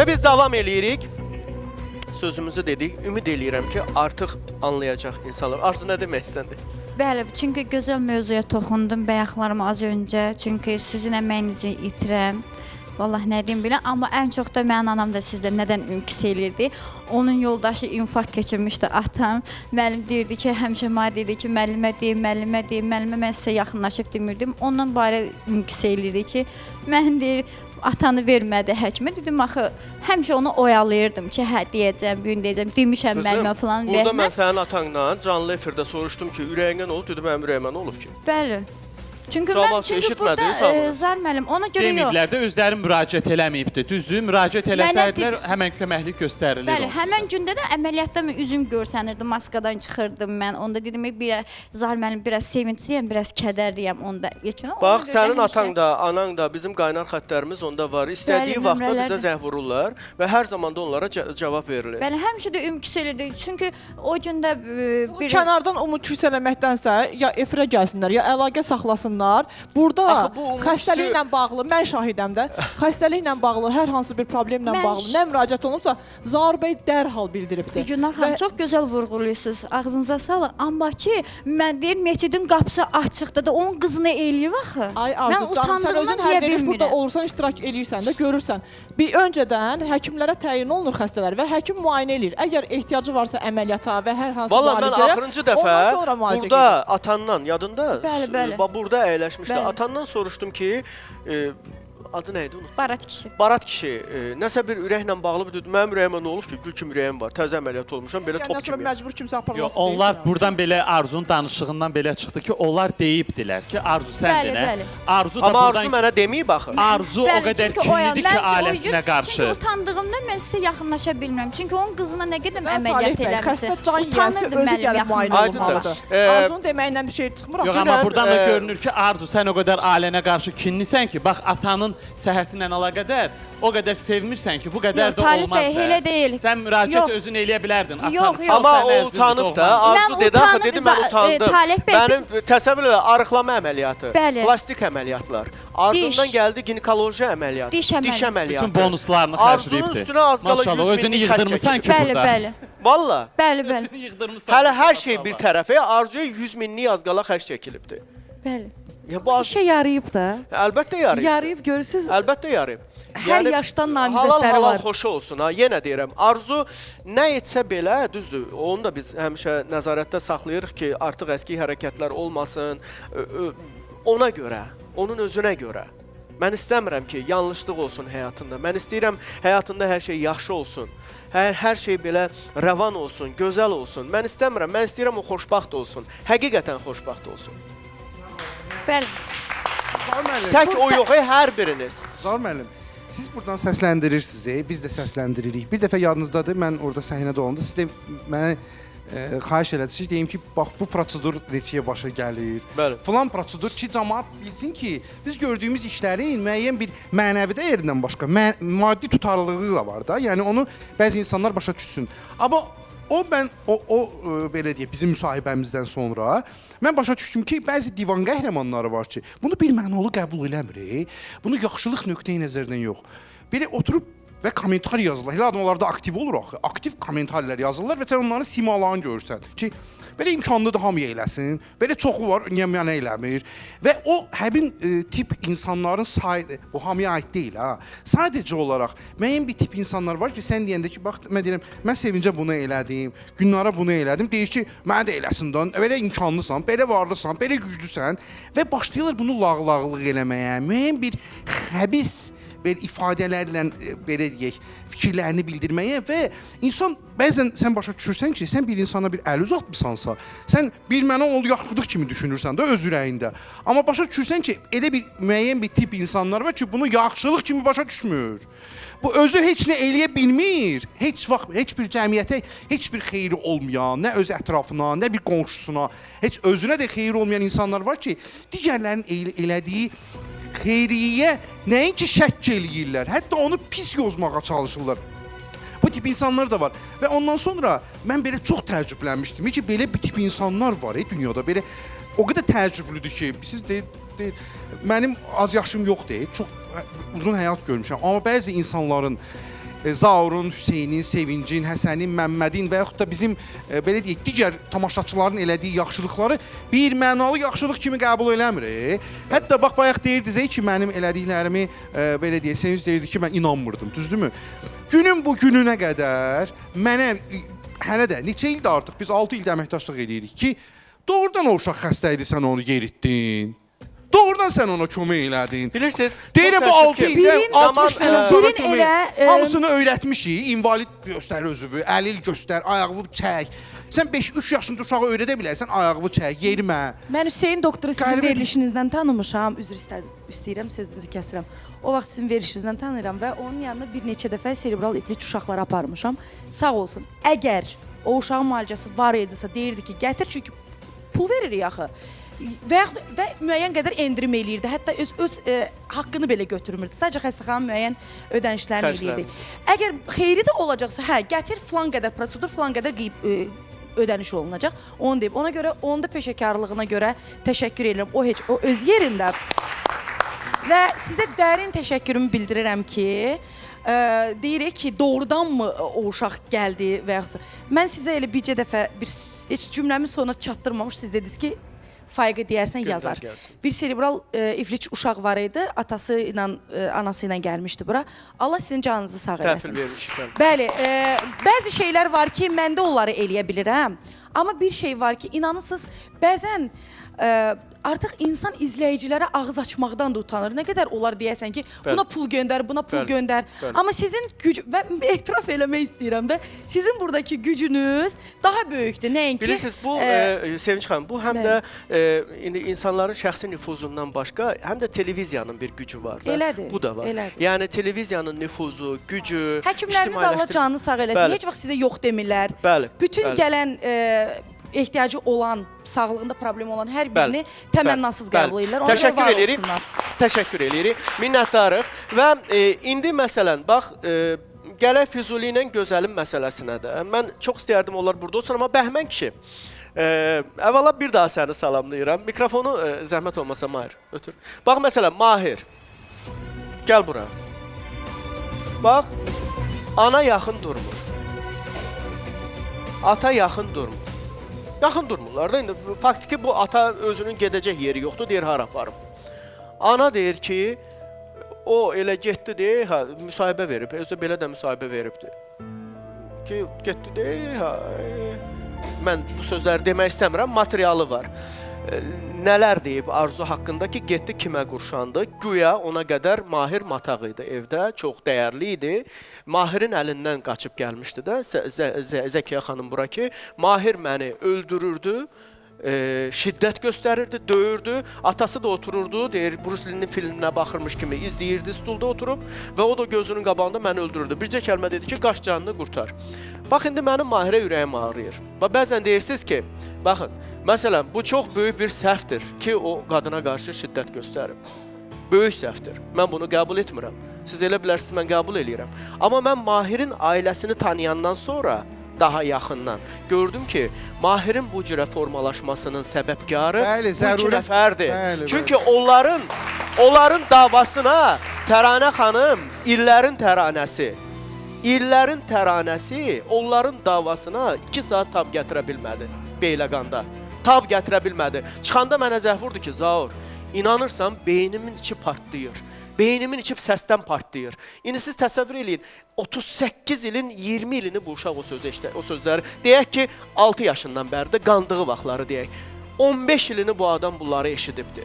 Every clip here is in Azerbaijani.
Və biz davam eləyirik. Sözümüzü dedik. Ümid eləyirəm ki, artıq anlayacaq insanlar. Arzu nə demək istəndi? Bəli, çünki gözəl mövzuya toxundum bəyəxlarıma az öncə. Çünki sizin əməyinizi itirəm. Vallahi nə deyim biləm, amma ən çox da mənim anam da sizdə nədən ümküs elirdi. Onun yoldaşı infarkt keçirmişdi atam. Müəllim deyirdi ki, həmişə mənə deyirdi ki, müəllimə deyim, müəllimə deyim, müəllimə mən sizə yaxınlaşıb demirdim. Ondan barə ümküs elirdi ki, mən deyir, atanı vermədi həkimə. Dedim, axı, həmişə onu oyalayırdım ki, hə, deyəcəm, bu gün deyəcəm, demişəm müəllimə falan vermə. Burada mən sənin atanla canlı efirdə soruşdum ki, ürəyindən olub, dedim, mənim ürəyimə nə olub ki? Bəli. Çünki Cavab burada Zar müəllim, ona görə yox. Deməyiblər də özləri müraciət eləməyibdi. Düzdür, müraciət eləsəydilər həmən köməklik göstərilir. Bəli, həmən gündə də əməliyyatda üzüm görsənirdi, maskadan çıxırdım mən. Onda dedim, Zar müəllim biraz sevincliyəm, biraz kədərliyəm onda. Bax, sənin atan da, anan da, bizim qaynar xəttlərimiz onda var. İstədiyi vaxtda bizə zəng vururlar və hər zaman da onlara cavab verilir. Bəli, həmişə də ümküs elirdi. Çünki o gündə bir... Kənardan umut eləməkdənsə, ya efirə gəlsinlər, ya əlaqə saxlasınlar. Burada xəstəliklə bağlı, mən şahidəm də, xəstəliklə bağlı, hər hansı bir problemlə bağlı nə müraciət olunubsa, Zaur bəy dərhal bildiribdir. Gülnar xanım, çox gözəl vurğuluyursunuz, ağzınıza sağlıq. Amma ki, mən deyir, məscidin qapısı açıqdır da, onun qızını eləyir axı. Ay Arzu canım, sən özün hər veriş burada olursan, iştirak eləyirsən də, görürsən. Bir öncədən həkimlərə təyin olunur xəstələr və həkim müayinə eləyir. Əgər ehtiyacı varsa əməliyyata və hər hansı müalicəyə, ondan sonra müalicə burada atandan, yadında? Bəli, bəli. Burada əyləşmişdi. Atandan soruşdum ki, adı nə idi unutdum? Barat kişi. Barat kişi, nəsə bir ürəklə bağlı bir mənim ürəyimə nə olub ki, gül kimi ürəyim var. Təzə əməliyyat olmuşam, belə top kimi. Məcbur kimsə aparılması deyil. Onlar buradan belə Arzunun danışığından belə çıxdı ki, onlar deyibdilər ki, Arzu sən denə. Arzu da amma Arzu mənə deməyib axı. Arzu o qədər kinlidir ki, ailəsinə qarşı. Çünki utandığımda mən sizə yaxınlaşa bilmirəm. Çünki onun qızına nə qədər əməliyyat eləmişsə. Xəstə can yiyəsi özü gəlib müayinə olmalıdır. Arzunun deməyindən bir şey çıxmır. Yox, amma buradan da görünür ki, Arzu sən o qədər ailənə qarşı kinlisən ki, bax atanın səhhətinlə əlaqədar o qədər sevmirsən ki, bu qədər də olmaz da. Elə deyil. Sən müraciət özün eləyə bilərdin. Yox. Amma o utanıb da, Arzu dedi, axı dedi, mən utandım. Mənim təsəvvür elə, arıqlama əməliyyatı, plastik əməliyyatlar. Ardından gəldi ginekoloji əməliyyatı, diş əməliyyatı. Bütün bonuslarını xərcləyibdir. Arzunun üstünə az qala 100 özünü minlik yığdırmısan ki burada. Bəli. Valla. Bəli. Hələ hər şey bir tərəfə, Arzuya 100 minlik az qala xərc çəkilibdir. Bəli. İşə yarayıb da. Əlbəttə yarayıb. Yarayıb, görürsünüz. Əlbəttə yarayıb. Hər yaşdan namizədləri var. Halal xoşu olsun ha, yenə deyirəm. Arzu nə etsə belə, düzdür, onu da biz həmişə nəzarətdə saxlayırıq ki, artıq əski hərəkətlər olmasın. Ona görə, onun özünə görə. Mən istəmirəm ki, yanlışlıq olsun həyatında. Mən istəyirəm həyatında hər şey yaxşı olsun. Hər şey belə rəvan olsun, gözəl olsun. Mən istəmirəm, mən istəyirəm o xoşbaxt olsun. Həqiqətən xoşbaxt olsun. Bəli. Tək o yox, hər biriniz. Zaur müəllim, siz buradan səsləndirirsiniz, biz də səsləndiririk. Bir dəfə yadınızdadır, mən orada səhnədə olanda siz də mənə xahiş elədiniz ki, deyim ki, bax bu prosedur neçəyə başa gəlir. Falan prosedur ki, cəmaət bilsin ki, biz gördüyümüz işlərin müəyyən bir mənəvi dəyərindən başqa maddi tutarlılığı da var da. Yəni onu bəzi insanlar başa düşsün. Amma o belə deyək, bizim müsahibəmizdən sonra mən başa düşdüm ki, bəzi divan qəhrəmanları var ki, bunu bir mənalı qəbul eləmir, bunu yaxşılıq nöqteyi nəzərdən yox. Belə oturub və kommentar yazırlar. Elə adamlarda aktiv olur axı. Aktiv kommentarlar yazırlar və sən onların simalarını görürsən ki, belə imkanlıdır hamıya eləsin, belə çoxu var, niyə mənə eləmir. Və o həmin tip insanların sayı, o hamıya aid deyil ha. Sadəcə olaraq müəyyən bir tip insanlar var ki, sən deyəndə ki, bax, mən deyirəm, mən Sevincə bunu elədim, Günlara bunu elədim, deyir ki, mənə də eləsin, belə imkanlısan, belə varlısan, belə güclüsən və başlayırlar bunu lağlağlıq eləməyə, müəyyən bir xəbis belə ifadələrlə, belə deyək, fikirlərini bildirməyə və insan bəzən sən başa düşürsən ki, sən bir insana bir əl uzatmısansa, sən bir mənə ol yaxşılıq kimi düşünürsən də öz ürəyində. Amma başa düşürsən ki, elə bir müəyyən bir tip insanlar var ki, bunu yaxşılıq kimi başa düşmür. Bu özü heç nə eləyə bilmir. Heç vaxt heç bir cəmiyyətə heç bir xeyri olmayan, nə öz ətrafına, nə bir qonşusuna, heç özünə də xeyri olmayan insanlar var ki, digərlərin elədiyi xeyriyyə nəinki şəkk eləyirlər, hətta onu pis yozmağa çalışırlar. Bu tip insanlar da var. Və ondan sonra mən belə çox təəccüblənmişdim ki, belə bir tip insanlar var dünyada. Belə o qədər təəccüblüdür ki, siz deyil, mənim az yaşım yox deyil, çox uzun həyat görmüşəm. Amma bəzi insanların Zaurun, Hüseynin, Sevincin, Həsənin, Məmmədin və yaxud da bizim belə deyək, digər tamaşaçıların elədiyi yaxşılıqları bir mənalı yaxşılıq kimi qəbul eləmir. Hətta bax bayaq deyirdiniz ki, mənim elədiklərimi belə deyək, Sevinç deyirdi ki, mən inanmırdım, düzdürmü? Günün bu gününə qədər mənə hələ də neçə ildir artıq biz 6 ildə əməkdaşlıq edirik ki, doğrudan o uşaq xəstə idi, sən onu yeritdin. Doğrudan sən ona kömək elədin. Bilirsiniz, deyirəm bu 6 ildə 60 dənə uşağa kömək. elə, Hamısını öyrətmişik. İnvalid göstər özünü, əlil göstər, ayağını çək. Sən 5-3 yaşında uşağı öyrədə bilərsən, ayağını çək, yerimə. Mən Hüseyn doktoru sizin Qəribə- verilişinizdən tanımışam. Üzr istəyirəm, sözünüzü kəsirəm. O vaxt sizin verilişinizdən tanıyıram və onun yanına bir neçə dəfə serebral iflic uşaqları aparmışam. Sağ olsun. Əgər o uşağın müalicəsi var idisə, deyirdi ki, gətir, çünki pul veririk axı. Və müəyyən qədər endirim eləyirdi. Hətta öz haqqını belə götürmürdü. Sadəcə xəstəxananın müəyyən ödənişlərini eləyirdi. Əgər xeyri də olacaqsa, hə, gətir filan qədər prosedur, filan qədər ödəniş olunacaq. Onu deyib. Ona görə, onun da peşəkarlığına görə təşəkkür edirəm. O öz yerində. Və sizə dərin təşəkkürümü bildirirəm ki, deyirik ki, doğrudanmı o uşaq gəldi və yaxud da. Mən sizə elə bircə dəfə, heç cümləmi sonuna çatdırmamış, siz dediniz ki, fayqı deyərsən yazar. Bir serebral iflic uşaq var idi, atası ilə, anası ilə gəlmişdi bura. Allah sizin canınızı sağ eləsin. Təhvil vermişik. Bəli, bəzi şeylər var ki, mən də onları eləyə bilirəm. Amma bir şey var ki, inanırsınız, bəzən artıq insan izləyicilərə ağız açmaqdan da utanır. Nə qədər olar deyəsən ki, buna pul göndər, buna pul göndər. Amma sizin güc və etiraf eləmək istəyirəm də, sizin buradakı gücünüz daha böyükdür. Nəinki bilirsiniz, bu Sevinç xanım, bu həm də indi insanların şəxsi nüfuzundan başqa, həm də televiziyanın bir gücü var da. Elədir. Bu da var. Elədir. Yəni televiziyanın nüfuzu, gücü, həkimləriniz Allah canını sağ eləsin. Bəli. Heç vaxt sizə yox demirlər. Bəli. Bütün bəli. gələn ehtiyacı olan, sağlığında problem olan hər birini təmənnasız qəbul edirlər. Ona görə Təşəkkür var edirik. olsunlar. Təşəkkür edirik. Minnətdarıq və indi məsələn bax gələk Füzuli ilə gözəlin məsələsinə də. Mən çox istəyərdim onlar burada olsun, amma Bəhmən kişi. Əvvəla bir daha səni salamlayıram. Mikrofonu zəhmət olmasa Mahir ötür. Bax məsələn Mahir. Gəl bura. Bax ana yaxın durmur. Ata yaxın durmur. Yaxın durmurlar da indi faktiki bu ata özünün gedəcək yeri yoxdur, deyir hara aparım. Ana deyir ki, o elə getdi deyir, hə, müsahibə verib, özü də belə də müsahibə veribdi. Ki, getdi deyir, hə, mən bu sözləri demək istəmirəm, materialı var. Nələr deyib Arzu haqqında ki, getdi kimə qurşandı. Güya ona qədər Mahir mataq idi evdə, çox dəyərli idi. Mahirin əlindən qaçıb gəlmişdi də Zəkiyə xanım bura ki, Mahir məni öldürürdü, şiddət göstərirdi, döyürdü. Atası da otururdu, deyir, Bruce Lee-nin filminə baxırmış kimi izləyirdi stulda oturub və o da gözünün qabağında məni öldürürdü. Bircə kəlmə dedi ki, qaç canını qurtar. Bax, indi mənim Mahirə ürəyim ağrıyır. Bəzən deyirsiniz ki, baxın, məsələn, bu çox böyük bir səhvdir ki, o qadına qarşı şiddət göstərib. Böyük səhvdir. Mən bunu qəbul etmirəm. Siz elə bilərsiniz, mən qəbul eləyirəm. Amma mən Mahirin ailəsini tanıyandan sonra daha yaxından gördüm ki, Mahirin bu cürə formalaşmasının səbəbkarı bu iki nəfərdir. Çünki onların davasına Təranə xanım illərin təranəsi onların davasına 2 saat tab gətirə bilmədi Beyləqanda. Tab gətirə bilmədi. Çıxanda mənə zəh vurdu ki, Zaur, inanırsan beynimin içi partlayır. Beynimin içi səsdən partlayır. İndi siz təsəvvür eləyin, 38 ilin 20 ilini bu uşaq o sözləri, deyək ki, 6 yaşından bəridir, qandığı vaxtları deyək. 15 ilini bu adam bunları eşidibdir.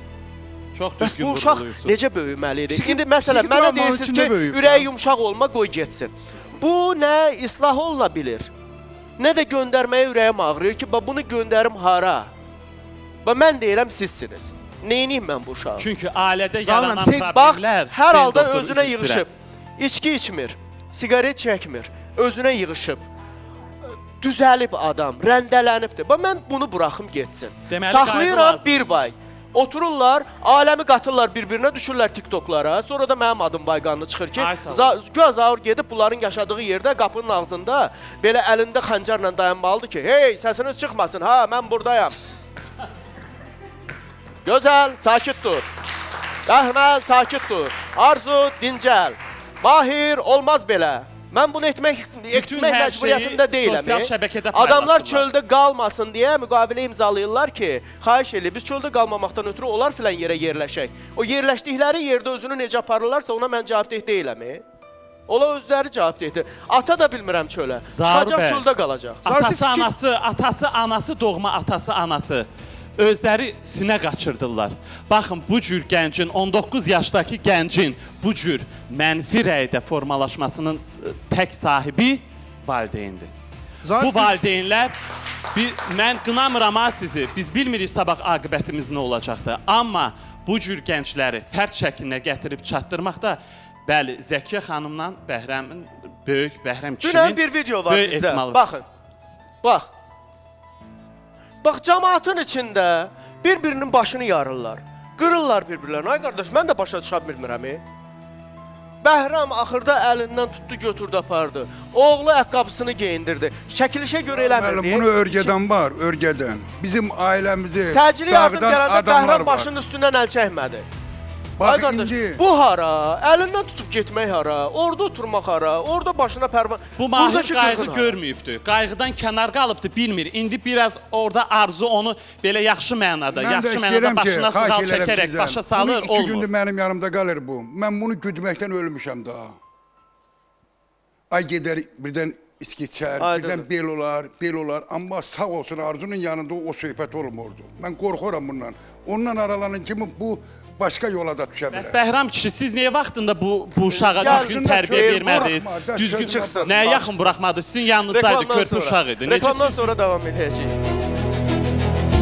Çox bəs düzgün bu uşaq vurğulayırsınız. necə böyüməlidir? İndi məsələn, mənə deyirsiniz ki, ürəyi yumşaq olma, qoy getsin. Bu nə islah oluna bilir, nə də göndərməyə ürəyim ağrıyır ki, bunu göndərim hara? Mən deyirəm, sizsiniz. Neyniyim mən bu uşağı? Çünki ailədə Zaur yaranan müəllim, problemlər... Bax, hər halda doktor özünə üz yığışıb. İçki içmir, siqaret çəkmir, özünə yığışıb. Düzəlib adam, rəndələnibdir. Mən bunu buraxım getsin. Deməli, Saxlayıram bir vay. Otururlar, aləmi qatırlar bir-birinə, düşürlər TikToklara. Sonra da mənim adım Bayqanlı çıxır ki, güya Zaur gedib bunların yaşadığı yerdə, qapının ağzında belə əlində xəncərlə dayanmalıdır ki, hey, səsiniz çıxmasın, ha, mən buradayam. Gözəl, sakit dur. Bəhmən, sakit dur. Arzu, dincəl. Mahir, olmaz belə. Mən bunu etmək hər məcburiyyətində şeyi deyiləm. sosial şəbəkədə Adamlar paylaşırlar. çöldə qalmasın deyə müqavilə imzalayırlar ki, xahiş edir, biz çöldə qalmamaqdan ötürü onlar filan yerə yerləşək. O yerləşdikləri yerdə özünü necə aparırlarsa ona mən cavabdeh deyiləm. Ola özləri cavabdehdir. Ata da bilmirəm çölə. Zaur Çıxacaq bəy. çöldə qalacaq. Atası, anası, doğma atası, anası özləri sinə qaçırdılar. Baxın, bu cür gəncin, 19 yaşdakı gəncin bu cür mənfi rəydə formalaşmasının tək sahibi valideyndir. Bu valideynlər, mən qınamıram ha sizi, biz bilmirik sabah aqibətimiz nə olacaqdır. Amma bu cür gəncləri fərd şəklinə gətirib çatdırmaqda, bəli, Zəkiyə xanımla Bəhrəmin, böyük Bəhrəm kişinin Dünən bir video var böyük bizdə. ehtimalı. Baxın. Bax. Bax, cəmaatın içində bir-birinin başını yarırlar. Qırırlar bir-birlərini. Ay qardaş, mən də başa düşə bilmirəm. Bəhrəm axırda əlindən tutdu, götürdü, apardı. Oğlu əqqabısını geyindirdi. Çəkilişə görə eləmirdi. Müəllim, bunu örgədən var, örgədən. Bizim ailəmizi Təcili yardım dağıdan gələndə adamlar Bəhrəm var. başının üstündən əl çəkmədi. Ay Bax qardaş, indi bu hara? Əlindən tutub getmək hara? Orada oturmaq hara? Orada başına pərvan... Bu mahir Buradakı qayğı qırğın hara? görməyibdi. Qayğıdan kənar qalıbdı, bilmir. İndi biraz orada arzu onu belə yaxşı mənada, mən də yaxşı mənada istəyirəm ki, başına xahiş sığal edirəm çəkərək sizdən. başa salır, Bunu 2 olmur. gündür mənim yanımda qalır bu. Mən bunu güdməkdən ölmüşəm daha. Ay gedər, birdən içər, birdən bel olar. Amma sağ olsun Arzunun yanında o söhbət olmurdu. Mən qorxuram bundan. Ondan aralanan kimi bu başqa yola da düşə Bəs bilər. Bəhram kişi, siz niyə vaxtında bu uşağa düzgün Vaxtında tərbiyə köyün vermədiniz? buraxma, Düzgün çıxsın. Nəyə yaxın buraxmadınız? Sizin yanınızdaydı, körpə uşaq idi. Reklamdan sonra davam edəcəyik.